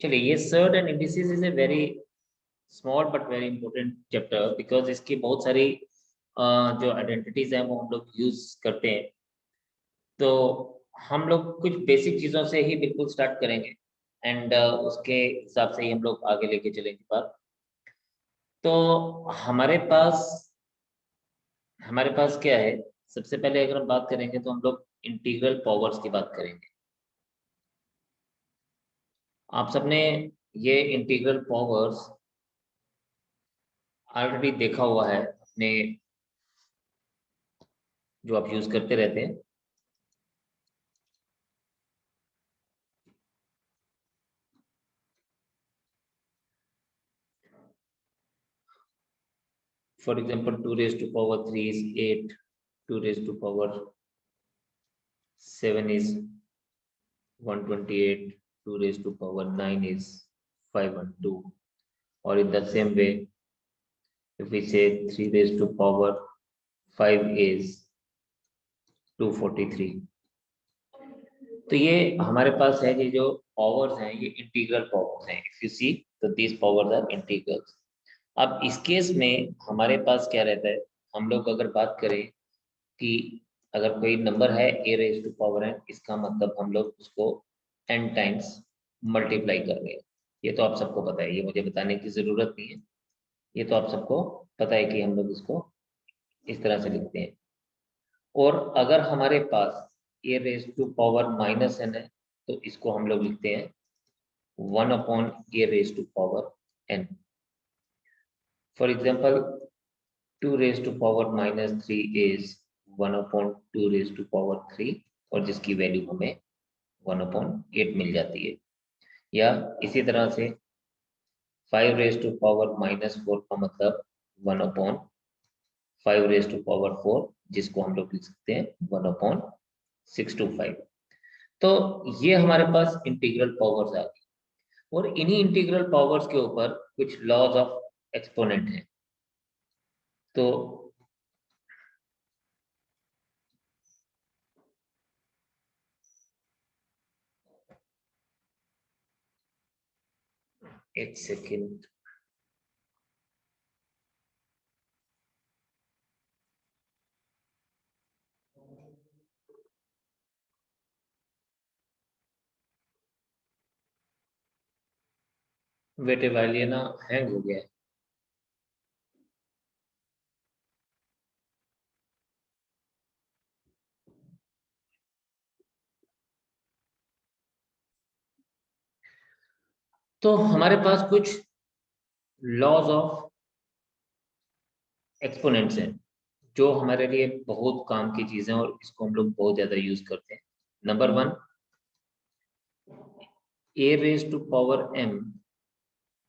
चलिए, ये surd and indices is a very small but very important chapter, because इसकी बहुत सारी जो आइडेंटिटीज हैं वो हम लोग यूज करते हैं। तो हम लोग कुछ बेसिक चीज़ों से ही बिल्कुल स्टार्ट करेंगे एंड उसके हिसाब से ही हम लोग आगे लेके चलेंगे बात। तो हमारे पास क्या है, सबसे पहले अगर हम बात करेंगे तो हम लोग इंटीग्रल पावर्स की बात करेंगे। आप सबने ये इंटीग्रल पावर्स ऑलरेडी देखा हुआ है अपने, जो आप यूज करते रहते हैं। For example, 2 raised to power 3 is 8, 2 raised to power 7 is 128, 2 raised to power 9 is 512. Or in the same way, if we say 3 raised to power 5 is 243. तो ये हमारे पास है, ये जो पावर्स हैं ये इंटीग्रल पावर्स हैं। इफ यू सी तो दीज पावर्स आर इंटीग्रल्स। अब इस केस में हमारे पास क्या रहता है, हम लोग अगर बात करें कि अगर कोई नंबर है ए रेज टू पावर एन, इसका मतलब हम लोग उसको एन टाइम्स मल्टीप्लाई कर रहे हैं। ये तो आप सबको पता है, ये मुझे बताने की जरूरत नहीं है, ये तो आप सबको पता है कि हम लोग इसको इस तरह से लिखते हैं। और अगर हमारे पास a raise to power minus n है तो इसको हम लोग लिखते हैं 1 a raise to power n. For example 2 raised to power minus 3 is 1/2 raised to power 3, और जिसकी वैल्यू हमें 1/8 मिल जाती है। या इसी तरह से 5 raised to power minus 4 का मतलब 1/5 raised to power 4, जिसको हम लोग लिख सकते हैं 1/625। तो ये हमारे पास इंटीग्रल पावर्स आ गई, और इन्हीं इंटीग्रल पावर्स के ऊपर कुछ लॉज ऑफ एक्सपोनेंट हैं। तो एक सेकेंड, बेटे वाली ना हैंग हो गया है। तो हमारे पास कुछ लॉज ऑफ एक्सपोनेंट्स हैं जो हमारे लिए बहुत काम की चीजें, और इसको हम लोग बहुत ज्यादा यूज करते हैं। Number 1, a raise to power m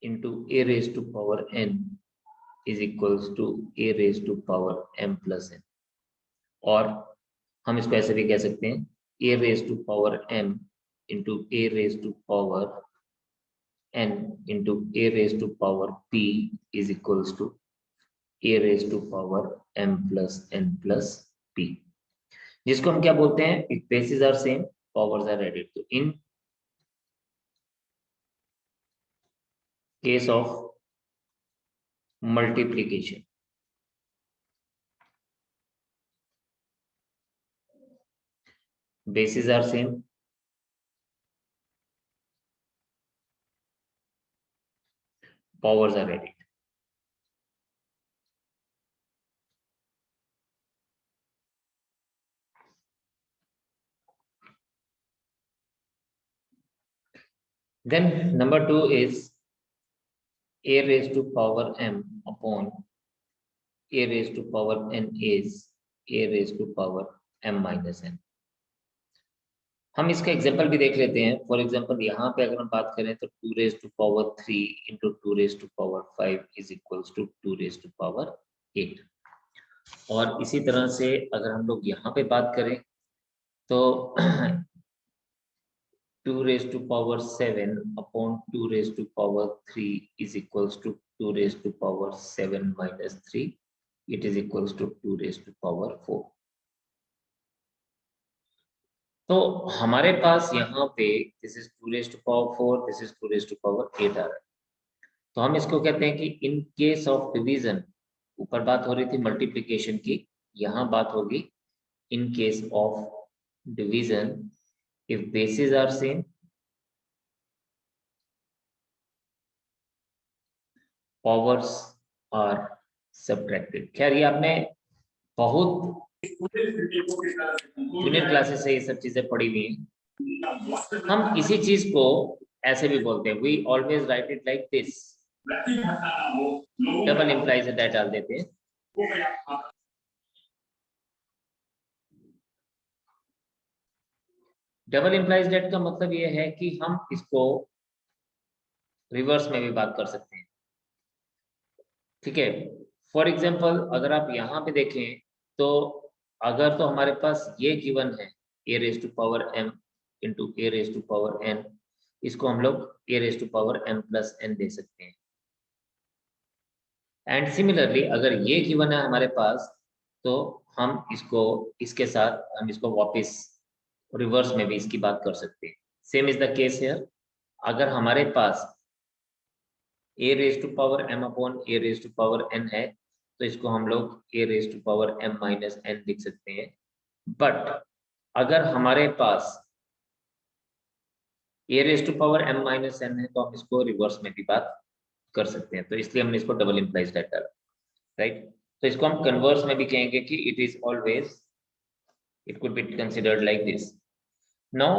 into a raise to power n is equals to a raise to power m plus n। और हम इसको ऐसे भी कह सकते हैं, a raise to power m into a raise to power n into a raise to power p is equals to a raise to power m plus n plus p, जिसको हम क्या बोलते हैं, if bases are same powers are added. तो in case of multiplication, bases are same, powers are added. Then number 2 is a raised to power m upon a raised to power n is a raised to power m minus n। हम इसका example भी देख लेते हैं। For example यहाँ पे अगर हम बात करें तो 2 raise to power 3 into 2 raise to power 5 is equals to 2 raise to power 8। और इसी तरह से अगर हम लोग यहाँ पे बात करें तो 2 raised to power 7 upon 2 raised to power 3 is equals to 2 raised to power 7 minus 3. It is equals to 2 raised to power 4. तो हमारे पास यहाँ पे this is 2 raised to power 4, this is 2 raised to power 8 आ रहा है। तो हम इसको कहते हैं कि इन केस ऑफ डिवीजन, ऊपर बात हो रही थी मल्टीप्लिकेशन की, यहाँ बात होगी in case of division if bases are same, powers are subtracted. खैर ये आपने बहुत जूनियर क्लासेस से ये सब चीजें पढ़ी हुई हैं। हम इसी चीज को ऐसे भी बोलते हैं, we always write it like this, double implies that डाल देते हैं। डबल इंप्लाइज दैट का मतलब ये है कि हम इसको रिवर्स में भी बात कर सकते हैं, ठीक है। फॉर एग्जाम्पल अगर आप यहाँ पे देखें तो अगर तो हमारे पास ये गिवन है a raise to power m into a raise to power n, इसको हम लोग a raise to power m plus n दे सकते हैं। एंड सिमिलरली अगर ये गिवन है हमारे पास, तो हम इसको इसके साथ हम इसको वापस रिवर्स में भी इसकी बात कर सकते हैं। Same is the case here, अगर हमारे पास a raise to power m upon a raise to power n है, तो इसको हम लोग a raise to power m minus n लिख सकते हैं। बट अगर हमारे पास a raise to power m minus n है, तो हम इसको रिवर्स में भी बात कर सकते हैं। तो इसलिए हमने इसको डबल इंप्लाइज दैट डाला, राइट। तो इसको हम कन्वर्स में भी कहेंगे कि it is always, it could be considered like this. Now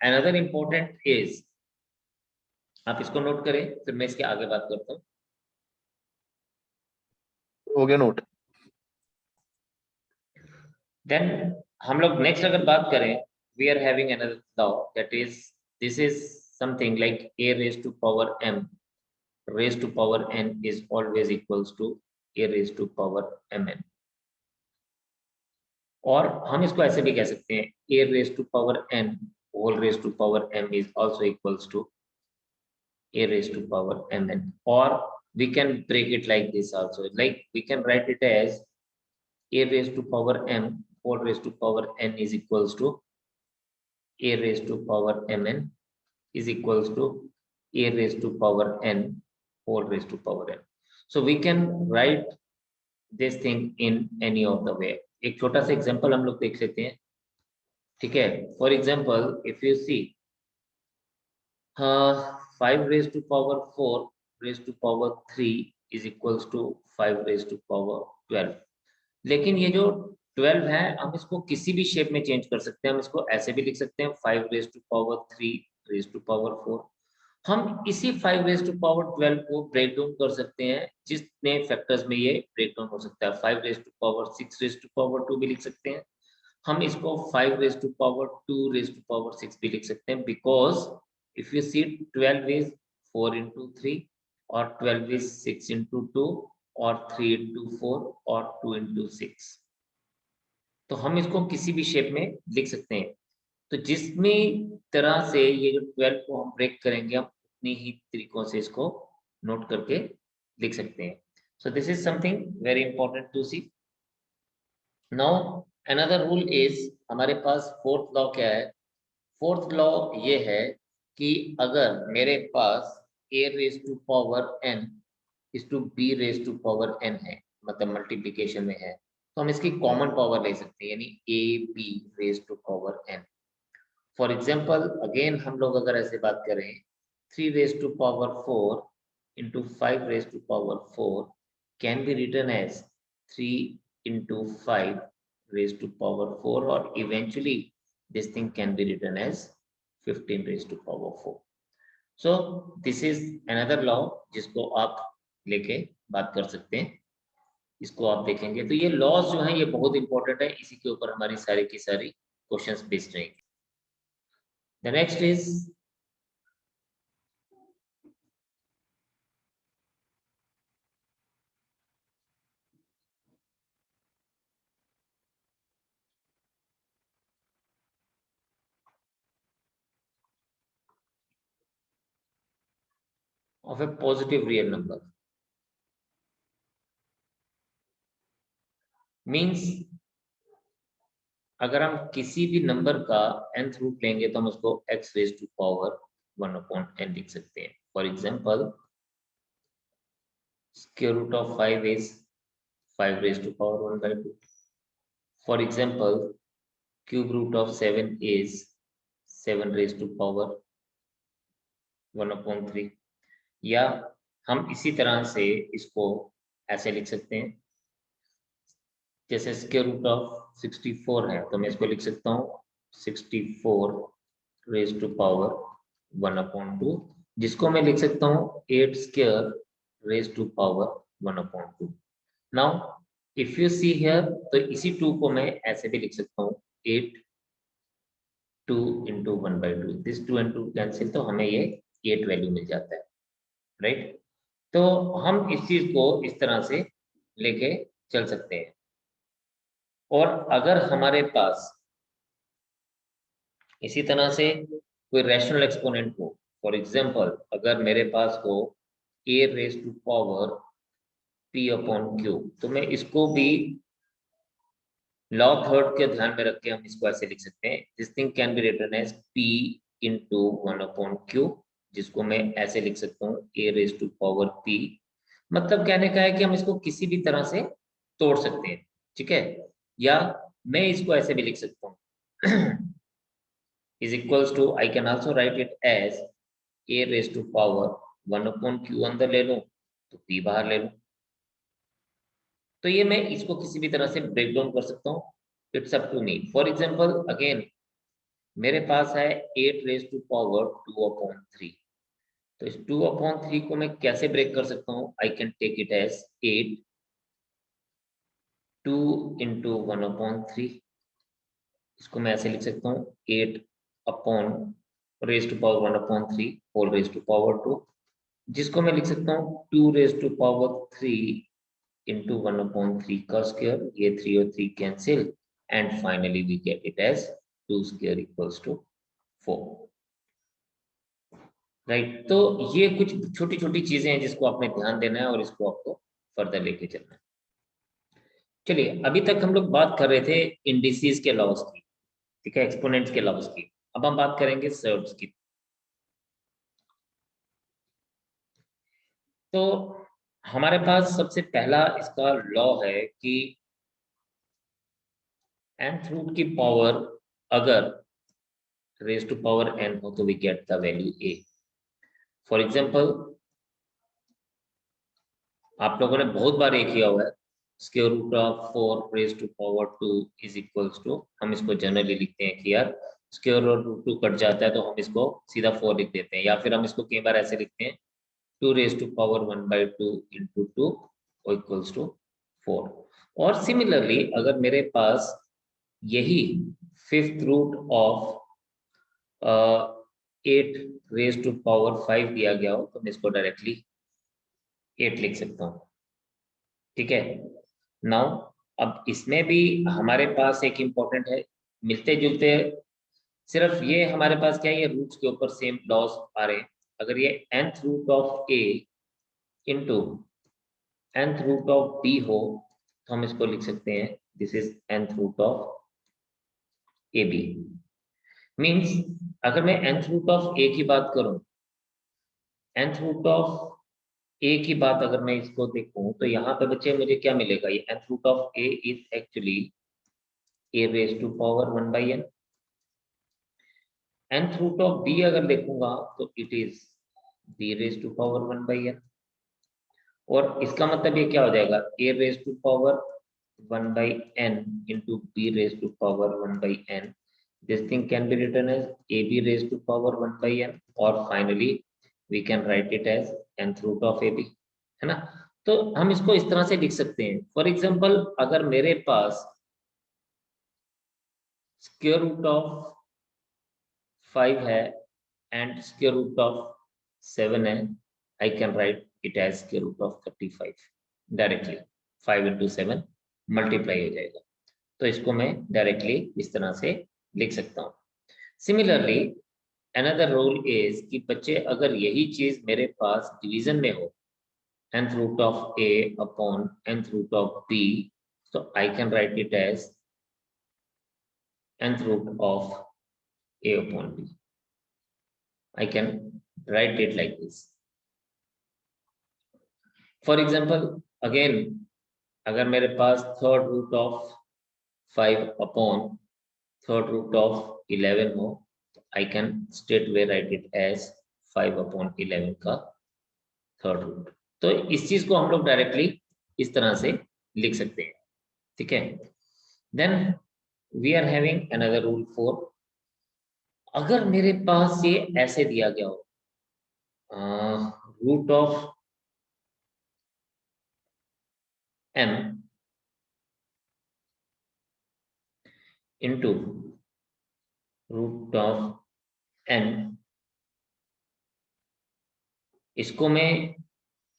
another important is, आप इसको नोट करें फिर मैं इसके आगे बात करता हूँ। हो गया नोट। देन हम लोग नेक्स्ट अगर बात करें, we are having another law that is, this is something like a raised to power m raised to power n is always equals to a raised to power mn। और हम इसको ऐसे भी कह सकते हैं a raised to power n whole raised to power m is also equals to a raised to power mn, or we can break it like this also, like we can write it as a raised to power m whole raised to power n is equals to a raised to power mn is equals to a raised to power n whole raised to power n। So we can write this thing in any of the way। एक छोटा सा example हम लोग देख लेते हैं, ठीक है। For example if you see 5 raised to power 4 raised to power 3 is equals to 5 raised to power 12। लेकिन ये जो 12 है हम इसको किसी भी शेप में चेंज कर सकते हैं। हम इसको ऐसे भी लिख सकते हैं 5 raised to power 3 raised to power 4। हम इसी 5 raised to power 12 को ब्रेक डाउन कर सकते हैं, जितने फैक्टर्स में ये ब्रेक डाउन हो सकता है। 5 raised to power 6 raised to power 2 भी लिख सकते हैं। हम इसको 5 raised to power 2 raised to power 6 भी लिख सकते हैं, because if you see 12 is 4 into 3 or 12 is 6 into 2 or 3 into 4 or 2 into 6। तो हम इसको किसी भी शेप में लिख सकते हैं। तो जिसमें तरह से ये जो 12 को हम ब्रेक करेंगे, हम उतनी ही तरीकों से इसको नोट करके लिख सकते हैं। So this is something very important to see. Now another rule is, हमारे पास फोर्थ लॉ क्या है। फोर्थ लॉ ये है कि अगर मेरे पास a raise to power n is to b raise to power n है, मतलब मल्टीप्लिकेशन में है, तो हम इसकी कॉमन पावर ले सकते हैं, यानी a b raise to power n। For example again हम लोग अगर ऐसे बात करें 3 raise to power 4 into 5 raise to power 4 can be written as 3 into 5 raise to power 4, और eventually this thing can be written as 15 raised to power 4। So this is another law जिसको आप लेके बात कर सकते हैं। इसको आप देखेंगे तो ये लॉज जो हैं ये बहुत इंपॉर्टेंट है, इसी के ऊपर हमारी सारी की सारी क्वेश्चंस बेस्ड रहेंगे। The next is of a positive real number, means अगर हम किसी भी नंबर का nth रूट लेंगे तो हम उसको x raise to power 1/n लिख सकते हैं. For example square root of 5 is 5 raised to power 1/2. For example, cube root of 7 is 7 raised to power 1/3. या हम इसी तरह से इसको ऐसे लिख सकते हैं, जैसे स्क्वायर रूट ऑफ 64 है तो मैं इसको लिख सकता हूँ 64 रेज टू पावर 1/2, जिसको मैं लिख सकता हूँ 8 square raise to power 1/2. Now if you see here, तो इसी 2 को मैं ऐसे भी लिख सकता हूँ 8 2 into 1/2. दिस 2 and 2 कैंसिल, तो हमें ये 8 वैल्यू मिल जाता है, राइट. तो हम इस चीज को इस तरह से लेके चल सकते हैं. और अगर हमारे पास इसी तरह से कोई रैशनल एक्सपोनेंट हो, फॉर एग्जांपल अगर मेरे पास हो a raise to power p/q, तो मैं इसको भी लॉ थर्ड के ध्यान में रख के हम इसको ऐसे लिख सकते हैं. This thing can be written as p into 1/q, जिसको मैं ऐसे लिख सकता हूँ a raise to power p. मतलब कहने का है कि हम इसको किसी भी तरह से तोड़ सकते हैं, ठीक है. या मैं इसको ऐसे भी लिख सकता हूँ is equals to, I can also write it as a raised to power 1/q अंदर ले लूं तो p बाहर ले लूं. तो ये मैं इसको किसी भी तरह से ब्रेक डाउन कर सकता हूँ. It's up to me. For example again मेरे पास है 8 रेज टू पावर 2/3. तो इस 2/3 को मैं कैसे ब्रेक कर सकता हूँ? I can take it as 8 2 into 1/3. इसको मैं ऐसे लिख सकता हूँ 8 upon raise to power 1/3 whole raise to power 2, जिसको मैं लिख सकता हूँ 2 रेज टू पावर 3 into 1/3 का स्क्वायर. ये 3 और 3 cancel and finally we get it as 2 square equals to 4, right. तो ये कुछ छोटी छोटी चीजें हैं जिसको आपने ध्यान देना है और इसको आपको फर्दर लेके चलना है. चलिए, अभी तक हम लोग बात कर रहे थे इंडिसेस के लॉस की, ठीक है, एक्सपोनेंट्स के लॉस की. अब हम बात करेंगे सर्व्स की. तो हमारे पास सबसे पहला इसका लॉ है कि nth रूट की पावर अगर रेज टू पावर n हो तो we get the value a. For example आप लोगों ने बहुत बार ये किया हुआ है, square root of 4 raise to power 2 is equals to, हम इसको जनरली लिखते हैं कि यार स्क्वायर रूट 2 कट जाता है तो हम इसको सीधा 4 लिख देते हैं, या फिर हम इसको कई बार ऐसे लिखते हैं 2 raise to power 1/2 into 2 equals to 4. और सिमिलरली अगर मेरे पास यही 5th root of 8 raise to power 5 दिया गया हो तो मैं इसको डायरेक्टली 8 लिख सकता हूँ, ठीक है. नाउ अब इसमें भी हमारे पास एक इम्पोर्टेंट है, मिलते जुलते, सिर्फ ये हमारे पास क्या है, ये रूट्स के ऊपर सेम लॉस आ रहे हैं. अगर ये nth root of a into nth root of b हो तो हम इसको लिख सकते हैं this is nth root of ab. Means अगर मैं nth रूट ऑफ a की बात करूं, nth रूट ऑफ a की बात अगर मैं इसको देखूं तो यहाँ पे बच्चे मुझे क्या मिलेगा, ये nth root of a is actually a raise to power 1/n. nth root of b अगर देखूंगा तो it is b raise to power 1/n. और इसका मतलब ये क्या हो जाएगा, a raise to power 1/n into b raise to power 1/n. This thing can be written as ab raised to power 1/n, or finally we can write it as nth root of ab, है ना. तो हम इसको इस तरह से लिख सकते हैं. फॉर एग्जाम्पल अगर मेरे पास स्क्वायर रूट ऑफ 5 है एंड स्क्वायर रूट ऑफ 7 है, I can write it as square root of 35 directly. 5 into 7 multiply हो जाएगा, तो इसको मैं डायरेक्टली इस तरह से लिख सकता हूँ. सिमिलरली अनदर रूल इज कि बच्चे अगर यही चीज मेरे पास डिवीजन में हो, nth root of a upon nth root of b, तो I can write it as nth root of a upon b. I can write it like this. For example, again, अगर मेरे पास third root of 5 upon third root of 11 हो, I can straightway write it as 5 upon 11 का third root. तो इस चीज को हम लोग डायरेक्टली इस तरह से लिख सकते हैं. ठीक है. Then we are having another rule 4. अगर मेरे पास ये ऐसे दिया गया हो, root of m into root of n, इसको मैं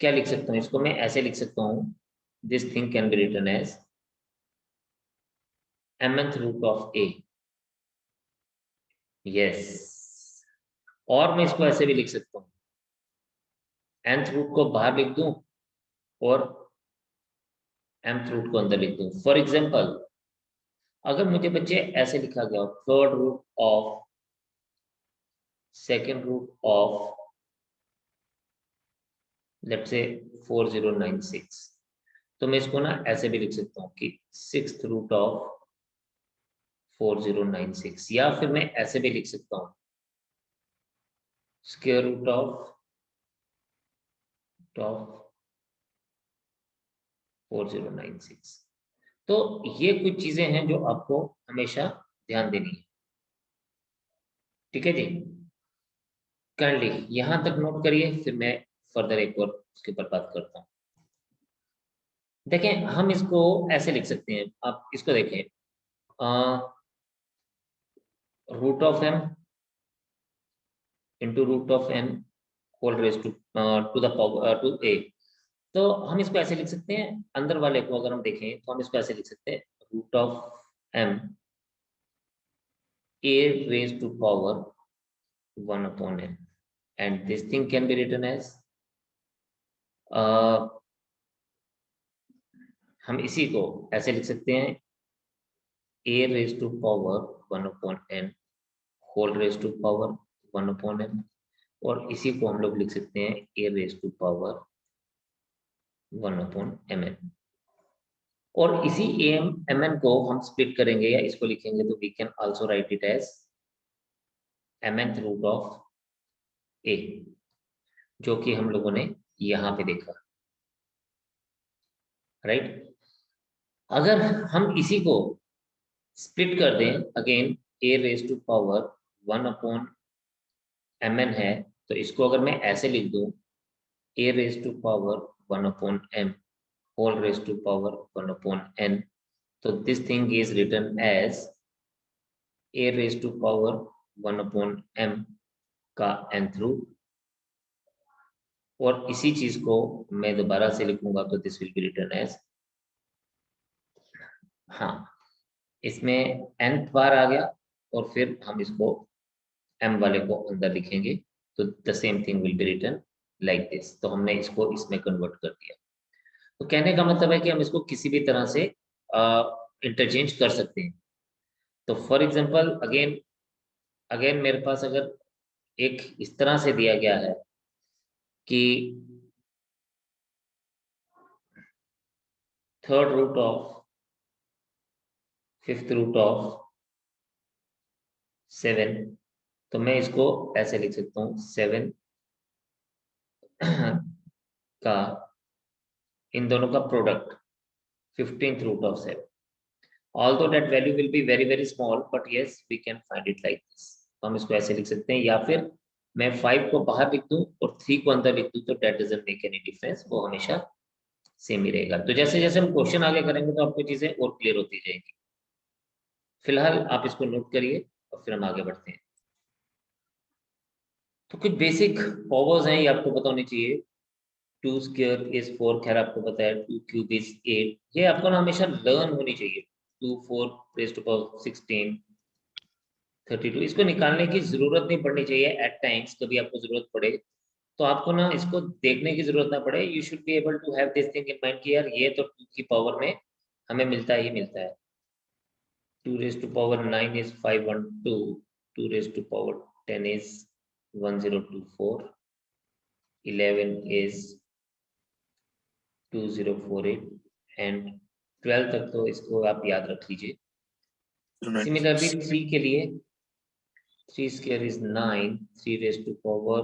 क्या लिख सकता हूँ? इसको मैं ऐसे लिख सकता हूँ, this thing can be written as mth root of a. Yes. और मैं इसको ऐसे भी लिख सकता हूँ, nth रूट को बाहर लिख दूं और mth रूट को अंदर लिख दूं. फॉर एग्जाम्पल, अगर मुझे बच्चे ऐसे लिखा गया third root of second root of let's say 4096, तो मैं इसको ना ऐसे भी लिख सकता हूँ कि सिक्स्थ रूट ऑफ 4096, या फिर मैं ऐसे भी लिख सकता हूँ स्क्वायर रूट ऑफ 4096. तो ये कुछ चीजें हैं जो आपको हमेशा ध्यान देनी है. ठीक है जी. काइंडली यहां तक नोट करिए, फिर मैं फर्दर एक और उसके ऊपर बात करता हूँ. देखें, हम इसको ऐसे लिख सकते हैं. आप इसको देखें, root of m into root of n whole raise to the power to a. तो हम इसको ऐसे लिख सकते हैं, अंदर वाले को अगर हम देखें तो हम इसको ऐसे लिख सकते हैं, root of m a raised to power 1 upon n, and this thing can be written as हम इसी को ऐसे लिख सकते हैं, a raised to power 1 upon n whole raised to power 1 upon n, और इसी को हम लोग लिख सकते हैं a raised to power 1 upon mn. और इसी mn को हम स्प्लिट करेंगे या इसको लिखेंगे तो we can also write it as mnth root of a, जो कि हम लोगों ने यहां पे देखा. राइट. अगर हम इसी को स्प्लिट कर दें, again a raise to power 1 upon mn है, तो इसको अगर मैं ऐसे लिख दूं, a raise to power 1 upon m whole raise to power 1 upon n, तो this thing is written as a raise to power 1 upon m का nth रूट. और इसी चीज को मैं दोबारा से लिखूंगा तो this will be written as, हाँ, इसमें nth बार आ गया और फिर हम इसको m वाले को अंदर लिखेंगे तो the same thing will be written like this. तो हमने इसको इसमें कन्वर्ट कर दिया. तो कहने का मतलब है कि हम इसको किसी भी तरह से इंटरचेंज कर सकते हैं. तो फॉर एग्जांपल, अगेन अगेन मेरे पास अगर एक इस तरह से दिया गया है कि third root of fifth root of 7, तो मैं इसको ऐसे लिख सकता हूँ 7 का इन दोनों का product 15th root of 7. Although that value will be very very small, but yes we can find it like this. तो हम इसको ऐसे लिख सकते हैं, या फिर मैं 5 को बाहर लिख दूं और 3 को अंदर लिख दूं, तो that doesn't make any difference, वो हमेशा सेम ही रहेगा. तो जैसे जैसे हम क्वेश्चन आगे करेंगे तो आपको चीजें और क्लियर होती जाएंगी. फिलहाल आप इसको नोट करिए और फिर हम आगे बढ़ते हैं. तो कुछ बेसिक पावर्स हैं, ये आपको पता होनी चाहिए. 2 स्क्वायर इज 4, खैर आपको पता है. 2 क्यूब इज 8, ये आपको ना हमेशा लर्न होनी चाहिए. 2 4 रेज़्ड टू पावर 16 32, इसको निकालने की जरूरत नहीं पड़नी चाहिए. एट टाइम्स कभी आपको जरूरत पड़े तो आपको ना इसको देखने की जरूरत ना पड़े. You should be able to have this thing in mind कि यार ये तो 2 की पावर में हमें मिलता ही मिलता है. 2 raised to power 9 is 512, 2 raised to power 10 is 1024, 11 is 2048 and 12 तक तो इसको आप याद रख लीजिए। सिमिलरली 3 के लिए 3 square is 9, 3 raised to power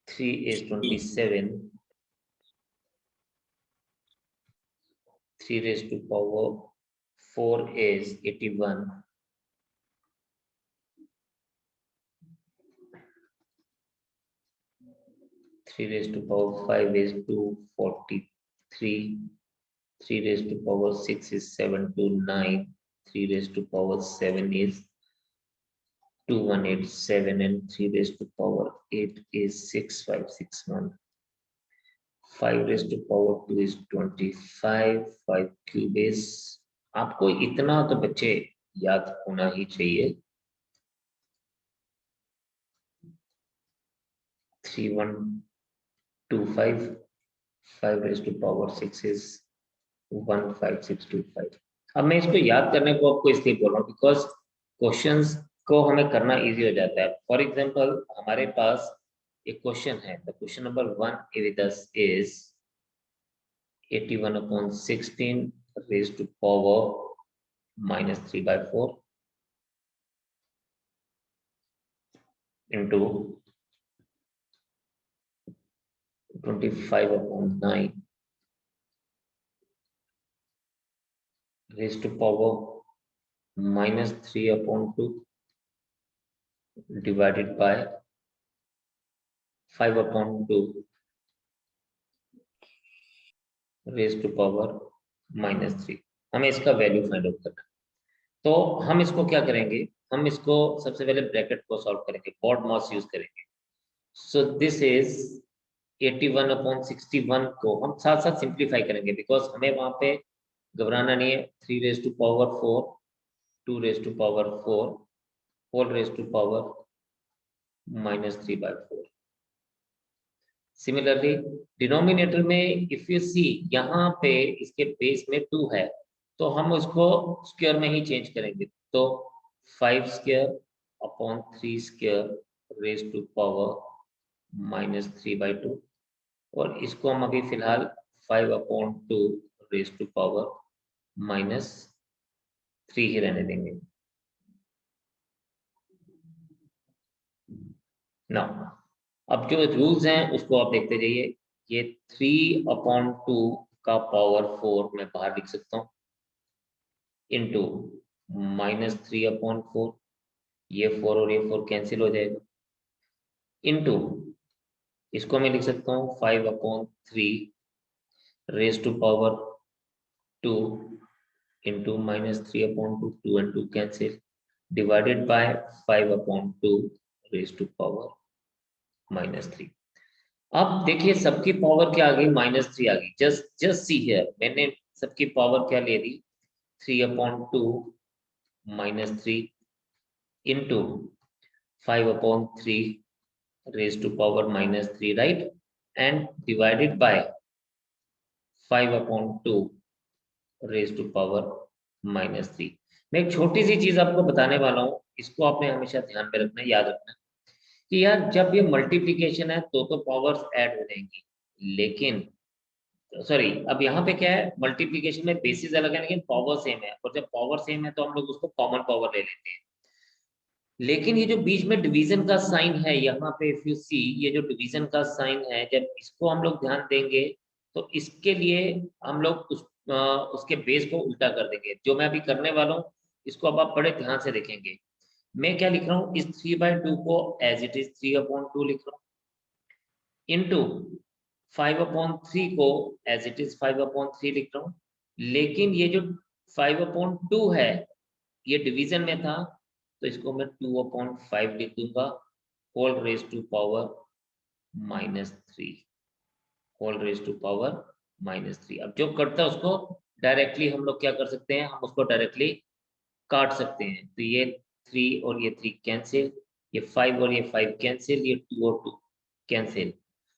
3 is 27, 3 raised to power 4 is 81, 3 raised to power 5 is 243, 3 raised to power 6 is 729, 3 raised to power 7 is 2187, and 3 raised to power 8 is 6561. 5 raised to power 2 is 25, 5 cube is, आपको इतना तो बच्चे याद होना ही चाहिए, 3125, 5 raised to power 6 is 15625. अब मैं इसको याद करने को आपको इसलिए बोल रहा हूँ बिकॉज क्वेश्चंस को हमें करना इजी हो जाता है। फॉर एग्जांपल हमारे पास एक क्वेश्चन है, the question number 1 with us is 81/16 raised to power -3/4 into 25/9 raised to power -3/2 divided by 5/2 raised to power -3। हमें इसका वैल्यू फाइंड आउट करना है, तो हम इसको क्या करेंगे, हम इसको सबसे पहले ब्रैकेट को सॉल्व करेंगे, बॉड मॉस यूज करेंगे। सो दिस इज 81/61 को हम साथ साथ सिंप्लीफाई करेंगे बिकॉज हमें वहां पे घबराना नहीं है। 3 raised to power 4, 2 raised to power 4, whole raised to power -3/4। Similarly denominator में इफ यू सी यहाँ पे इसके बेस में 2 है तो हम उसको स्क्वायर में ही चेंज करेंगे, तो 5 square upon 3 square raised to power -3/2, और इसको हम अभी फिलहाल 5/2 raised to power -3 ही रहने देंगे। नाउ अब जो रूल्स हैं उसको आप देखते जाइए। ये 3/2 का पावर 4 मैं बाहर लिख सकता हूँ इंटू -3/4, ये 4 और ये 4 कैंसिल हो जाएगा, इंटू इसको मैं लिख सकता हूँ 5/3 raise to power 2 into -3/2, 2 and 2 cancel, divided by 5/2 raise to power -3। अब देखिए सबकी पावर क्या आ गई, -3 आ गई। जस्ट सी हियर, मैंने सबकी पावर क्या ले ली, 3/2 -3 into 5/3 raised to power -3, right, and divided by 5/2 raised to power -3। मैं एक छोटी सी चीज आपको बताने वाला हूँ, इसको आपने हमेशा ध्यान में रखना है, याद रखना है कि यार जब ये मल्टीप्लिकेशन है तो पावर्स ऐड हो जाएंगी, लेकिन सॉरी अब यहाँ पे क्या है, मल्टीप्लिकेशन में बेसिस अलग है लेकिन पावर सेम है, और जब पावर सेम है तो हम लोग उसको कॉमन पावर ले लेते हैं। लेकिन ये जो बीच में डिवीजन का साइन है यहाँ पे, इफ यू सी ये जो डिवीजन का साइन है, जब इसको हम लोग ध्यान देंगे तो इसके लिए हम लोग उसके बेस को उल्टा कर देंगे। जो मैं अभी करने वाला हूँ इसको अब आप बड़े ध्यान से देखेंगे। मैं क्या लिख रहा हूँ, इस 3/2 को एज इट इज 3/2 लिख रहा हूँ, इंटू 5/3 को एज इट इज 5/3 लिख रहा हूँ। लेकिन ये जो 5/2 है ये डिवीजन में था तो इसको मैं 2/5 लिख दूंगा, whole raise to power -3, whole raise to power -3। अब जो कटता है उसको डायरेक्टली हम लोग क्या कर सकते हैं, हम उसको डायरेक्टली काट सकते हैं। तो ये 3 और ये 3 कैंसिल, ये 5 और ये 5 कैंसिल, ये 2 और 2 cancel.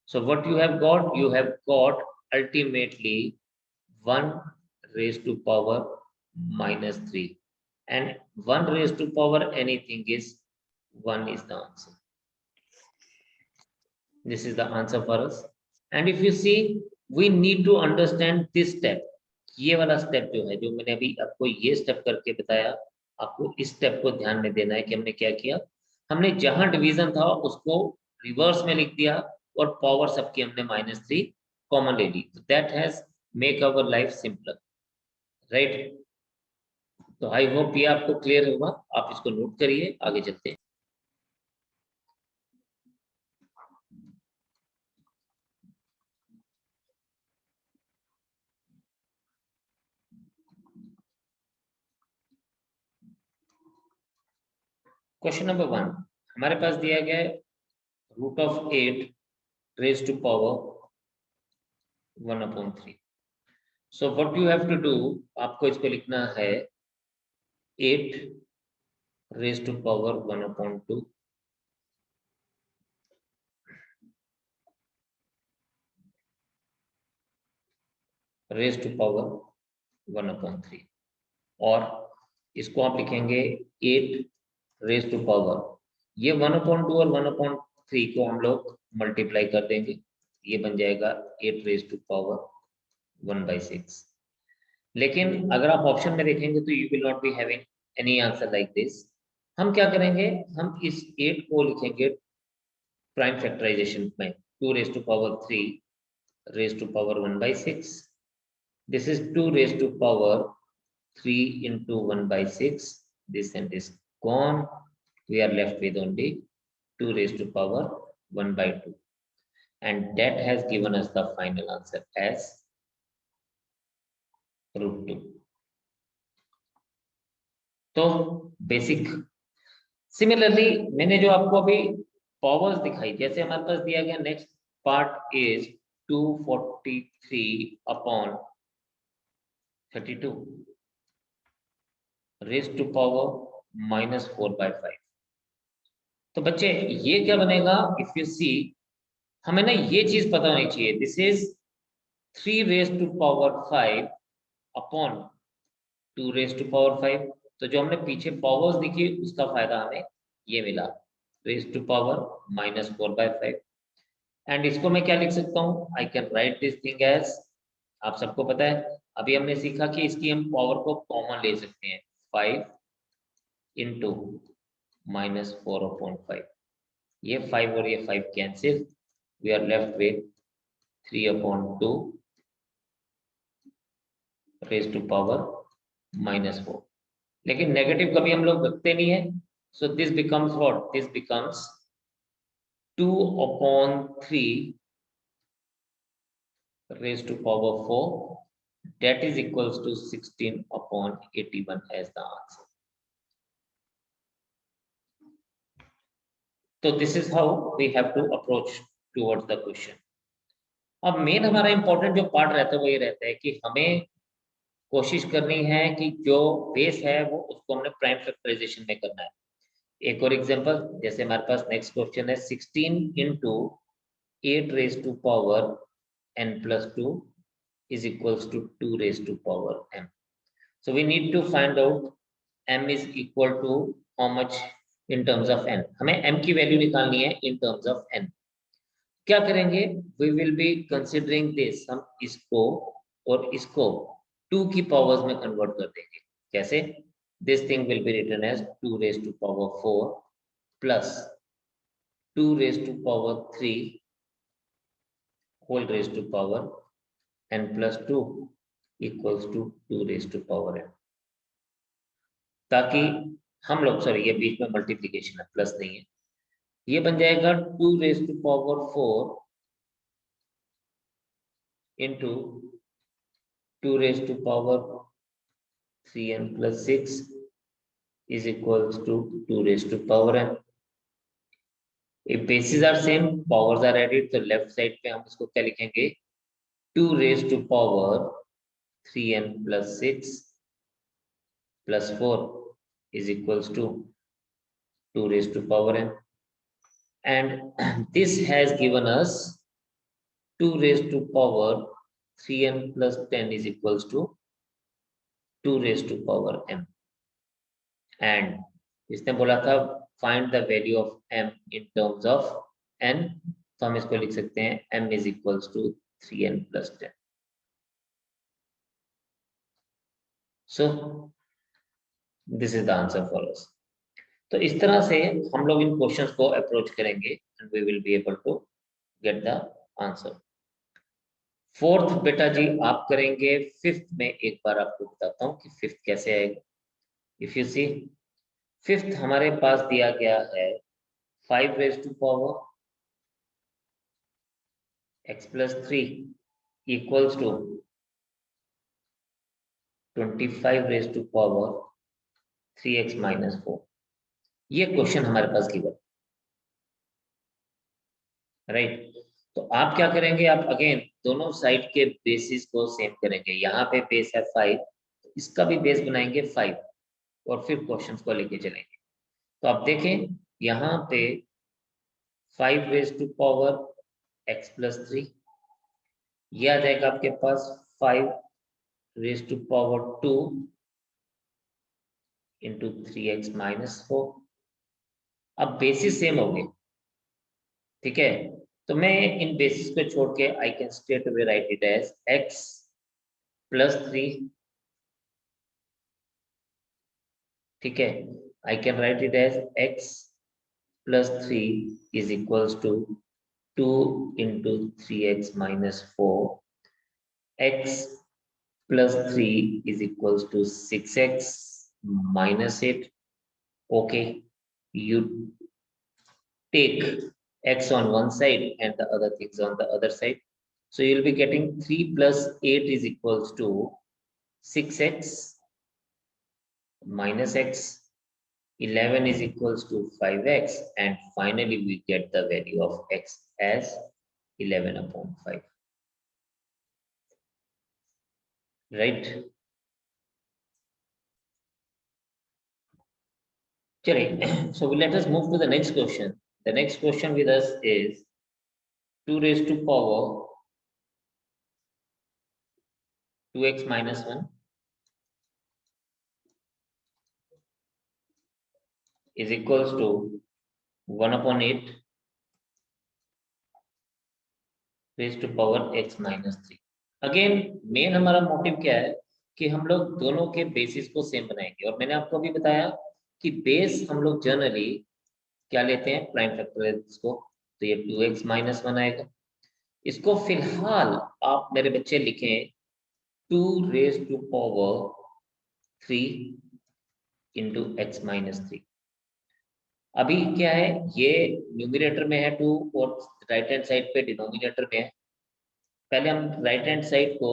So what you have got? You have got ultimately 1 raised to power -3, and 1 raised to power anything is 1 is the answer. This is the answer for us. And if you see, we need to understand this step. ये वाला step जो है, जो मैंने अभी आपको ये step करके बताया, आपको इस स्टेप को ध्यान में देना है कि हमने क्या किया। हमने जहां डिवीजन था उसको रिवर्स में लिख दिया और पावर सबकी हमने -3 कॉमन ले ली। That has make our life simpler, right. तो आई होप ये आपको क्लियर होगा। आप इसको नोट करिए, आगे चलते हैं। क्वेश्चन नंबर 1 हमारे पास दिया गया है √8 raised to power 1/3। So what you have to do, आपको इसको लिखना है 8 raised to power 1/2 raised to power 1/3, और इसको आप लिखेंगे 8 raised to power, ये 1/2 और 1/3 को हम लोग मल्टीप्लाई कर देंगे, ये बन जाएगा 8 raised to power 1/6। लेकिन अगर आप ऑप्शन में देखेंगे तो you will not be having any answer like this. हम क्या करेंगे, हम इस 8 को लिखेंगे प्राइम फैक्टराइजेशन में 2 raised to power 3 raised to power 1/6। This is 2 raised to power 3 into 1/6. This and this gone. We are left with only 2 raised to power 1/2. And that has given us the final answer as √2. तो basic similarly मैंने जो आपको अभी powers दिखाई, जैसे हमारे पास दिया गया next part is 243/32 raised to power -4/5। तो बच्चे ये क्या बनेगा, इफ यू सी, हमें ना ये चीज पता होनी चाहिए, this is 3 raised to power 5 upon 2 raised to power 5। तो जो हमने पीछे पावर्स दिखी उसका फायदा हमें ये मिला, raised to power -4/5। एंड इसको मैं क्या लिख सकता हूँ, I can write this thing as, आप सबको पता है अभी हमने सीखा कि इसकी हम पावर को कॉमन ले सकते हैं, 5 into -4/5। ये 5 और ये 5 cancel, we are left with 3/2 raised to power -4। लेकिन नेगेटिव कभी हम लोग रखते नहीं है, so this becomes what, this becomes 2/3 raised to power 4, that is equals to 16/81 as the answer. So this is how we have to approach towards the question. अब main हमारा important जो पार्ट रहता है वो ये रहता है कि हमें कोशिश करनी है कि जो बेस है वो उसको हमने प्राइम फैक्टराइजेशन में करना है। एक और एग्जांपल, जैसे हमारे पास नेक्स्ट क्वेश्चन है 16 into 8 raised to power n plus 2 is equals to 2 raised to power m. So we need to find out m is equal to how much in terms of n. हमें m की value निकालनी है in terms of n। क्या करेंगे, we will be considering this, हम इसको और इसको 2 की पावर्स में कन्वर्ट कर देंगे। कैसे, this thing will be written as 2 raised to power 4 plus 2 raised to power 3 whole raised to power n plus 2 equals to 2 raised to power n। ताकि हम लोग, सॉरी ये बीच में मल्टीप्लीकेशन है, प्लस नहीं है, ये बन जाएगा 2 raised to power 4 into 2 raised to power 3n plus 6 is equals to 2 raised to power n। If bases are same, powers are added, तो लेफ्ट साइड पे हम इसको क्या लिखेंगे, 2 raised to power 3n plus 6 plus 4 is equals to 2 raised to power n, and this has given us 2 raised to power 3n plus 10 is equals to 2 raised to power m, and इसने बोला था find the value of m in terms of n, तो हम इसको लिख सकते हैं m is equals to 3n plus 10. So this is the answer for us. तो इस तरह से हम लोग इन क्वेश्चंस को अप्रोच करेंगे and we will be able to get the answer. Fourth बेटा जी आप करेंगे. फिफ्थ में एक बार आपको बताता हूँ कि फिफ्थ कैसे आएगा. इफ यू सी फिफ्थ हमारे पास दिया गया है 5 raise to power x plus 3 equals to 25 raise to power 3x minus 4. ये क्वेश्चन हमारे पास गिवन, राइट. तो आप क्या करेंगे, आप अगेन दोनों साइड के बेसिस को सेम करेंगे. यहाँ पे बेस है 5, तो इसका भी बेस बनाएंगे 5 और फिर क्वेश्चंस को लेके चलेंगे. तो आप देखें यहाँ पे 5 raise to power x plus 3, ये आ जाएगा आपके पास 5 raise to power 2 into 3x minus 4. अब बेसिस सेम हो गए, ठीक है. तो मैं इन बेसिस को छोड़ के I can straight away write it as x plus 3, ठीक है. I can write it as x plus 3 is equals to 2 into 3x minus 4. x plus 3 is equals to 6x minus 8. Okay, you take x on one side and the other things on the other side. So you'll be getting 3 plus 8 is equals to 6x minus x. 11 is equals to 5x, and finally we get the value of x as 11 upon 5. Right? So let us move to the next question. The next question with us is 2 raised to power 2x minus 1 is equals to 1 upon 8 raised to power x minus 3. Again main हमारा motive क्या है कि हम लोग दोनों के basis को same बनाएंगे. और मैंने आपको अभी बताया कि बेस हम लोग जनरली क्या लेते हैं, प्राइम फैक्टराइज को. तो ये 2x माइनस 1 आएगा. इसको फिलहाल आप मेरे बच्चे लिखें 2 raise to power 3 into x minus 3. अभी क्या है, ये न्यूमिनेटर में है 2 और राइट हैंड साइड पे डिनोमिनेटर में है. पहले हम राइट हैंड साइड को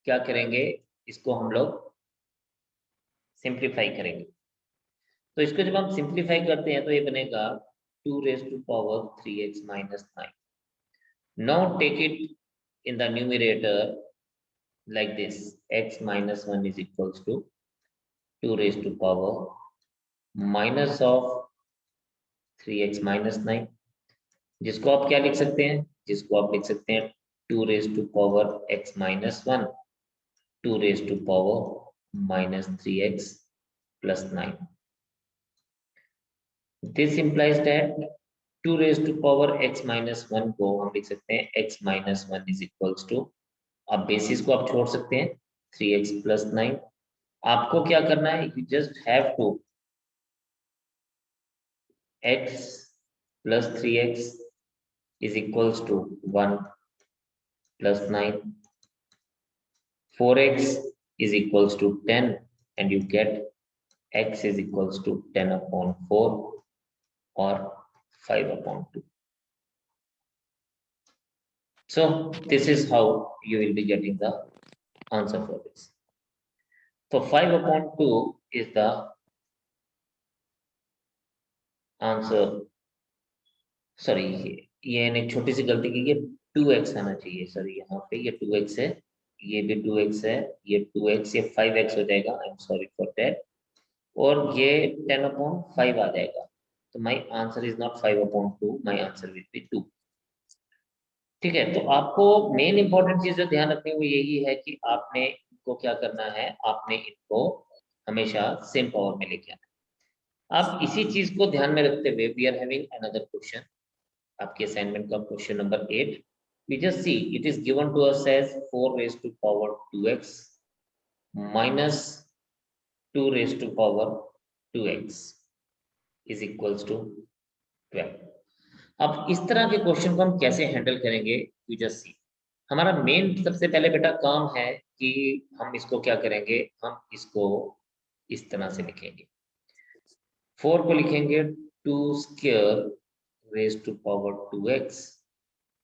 क्या करेंगे, इसको हम लोग सिंप्लीफाई करेंगे. तो इसको जब हम सिंप्लीफाई करते हैं तो ये बनेगा 2 raise to power 3x minus 9. Now take it in the numerator like this, x minus 1 is equals to 2 raised to power minus of 3x minus 9, जिसको आप क्या लिख सकते हैं, जिसको आप लिख सकते हैं 2 raised to power x minus 1, 2 raised to power minus 3x plus 9. This implies that 2 raised to power x minus 1 को हम लिख सकते हैं x minus 1 is equals to, अब बेसिस को आप छोड़ सकते हैं 3x plus 9. आपको क्या करना है, you just have to x plus 3x is equals to 1 plus 9. 4x is equals to 10 and you get x is equals to 10 upon 4 or 5 upon 2. So this is how you will be getting the answer for this. So 5 upon 2 is the answer. Sorry ये ने छोटी सी गलती की है, 2x आना चाहिए. Sorry यहाँ पे ये 2x है, ये भी 2x है, ये 2x, ये 5x हो जाएगा. I am sorry for that. और ये 10 upon 5 आ जाएगा. तो my answer is not 5 upon 2, my answer will be 2. ठीक है. तो आपको मेन इंपॉर्टेंट चीज जो ध्यान रखनी हुई यही है कि आपने इनको क्या करना है, आपने इनको हमेशा सेम पावर में लेके आना। अब इसी चीज को ध्यान में रखते हुए we are having another question, आपके असाइनमेंट का question number 8। We just see it is given to us as 4 raised to power 2x minus 2 raised to power 2x is equals to 12। अब इस तरह के क्वेश्चन को हम कैसे हैंडल करेंगे, you just see। हमारा मेन सबसे पहले बेटा काम है कि हम इसको क्या करेंगे, हम इसको इस तरह से लिखेंगे। 4 को लिखेंगे 2 square raised to power 2x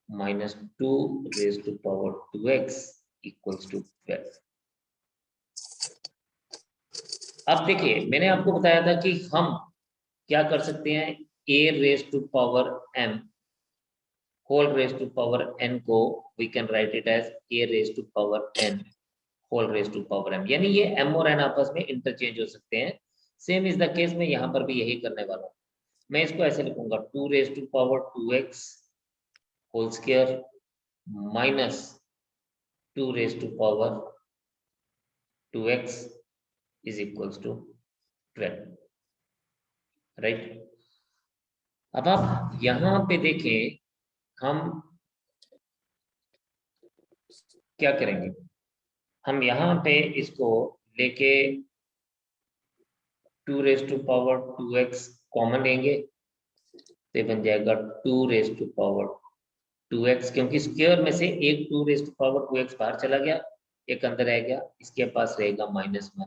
minus 2 raised to power 2x equals to 12। अब देखिए मैंने आपको बताया था कि हम क्या कर सकते हैं, a raised to power m whole raised to power n को we can write it as a raised to power n whole raised to power m, यानी ये m और n आपस में इंटरचेंज हो सकते हैं। सेम इज द केस में यहाँ पर भी यही करने वाला हूँ। मैं इसको ऐसे लिखूंगा 2 raised to power 2x whole square minus 2 raised to power 2x is equals to 12, right. अब आप यहाँ पे देखें हम क्या करेंगे, हम यहाँ पे इसको लेके 2 raised to power 2x common लेंगे तो बन जाएगा 2 raised to power 2x, क्योंकि स्क्वायर में से एक 2 raised to power 2x बाहर चला गया, एक अंदर रह गया, इसके पास रहेगा -1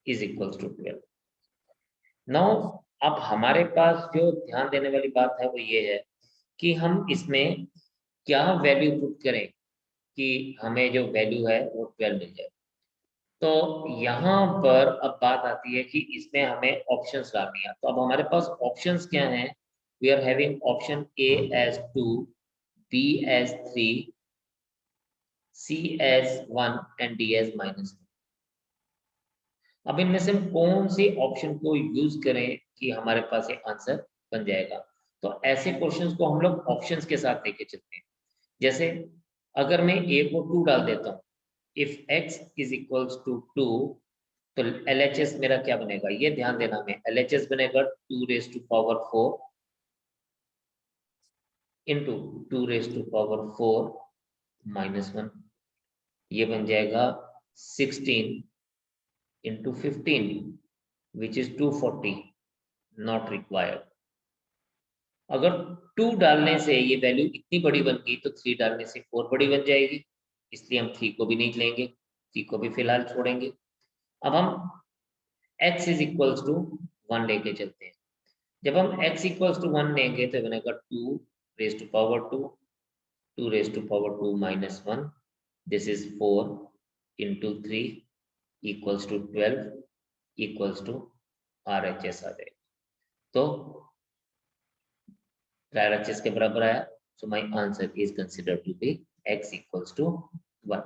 इज इक्वल्स टू 12। नाउ अब हमारे पास जो ध्यान देने वाली बात है वो ये है कि हम इसमें क्या वैल्यू पुट करें कि हमें जो वैल्यू है वो 12 मिल जाए। तो यहाँ पर अब बात आती है कि इसमें हमें ऑप्शंस डालनी है। तो अब हमारे पास ऑप्शंस क्या हैं, we are having option A as 2, B as 3, C as 1 and D as -1। अब इनमें से हम कौन सी ऑप्शन को यूज करें कि हमारे पास ये आंसर बन जाएगा। तो ऐसे क्वेश्चंस को हम लोग ऑप्शंस के साथ लेके चलते हैं। जैसे अगर मैं a को 2 डाल देता हूँ, if x is equals to 2, तो LHS मेरा क्या बनेगा, ये ध्यान देना में LHS बनेगा 2 raised to power 4 into 2 raised to power 4 -1, ये बन जाएगा 16 into 15 which is 240 not required। अगर 2 डालने से ये वैल्यू इतनी बड़ी बन गई तो 3 डालने से 4 बड़ी बन जाएगी, इसलिए हम 3 को भी नहीं लेंगे, 3 को भी फिलहाल छोड़ेंगे। अब हम x इज इक्वल्स टू 1 लेके चलते हैं। जब हम x इक्वल्स टू 1 लेंगे तो बनेगा 2 raised to power 2, 2 raised to power 2 -1, this is 4 into 3 equals to 12 equals to RHS आ जाएगा। तो RHS के बराबर आया, so my answer is considered to be x equals to 1।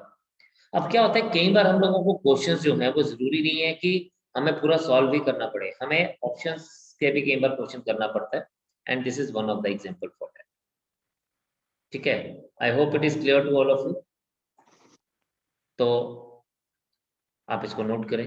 अब क्या होता है, कई बार हम लोगों को क्वेश्चंस जो है वो जरूरी नहीं है कि हमें पूरा सॉल्व ही करना पड़े, हमें ऑप्शंस के भी कई बार क्वेश्चन करना पड़ता है, and this is one of the example for that. ठीक है, I hope it is clear to all of you. तो आप इसको नोट करें।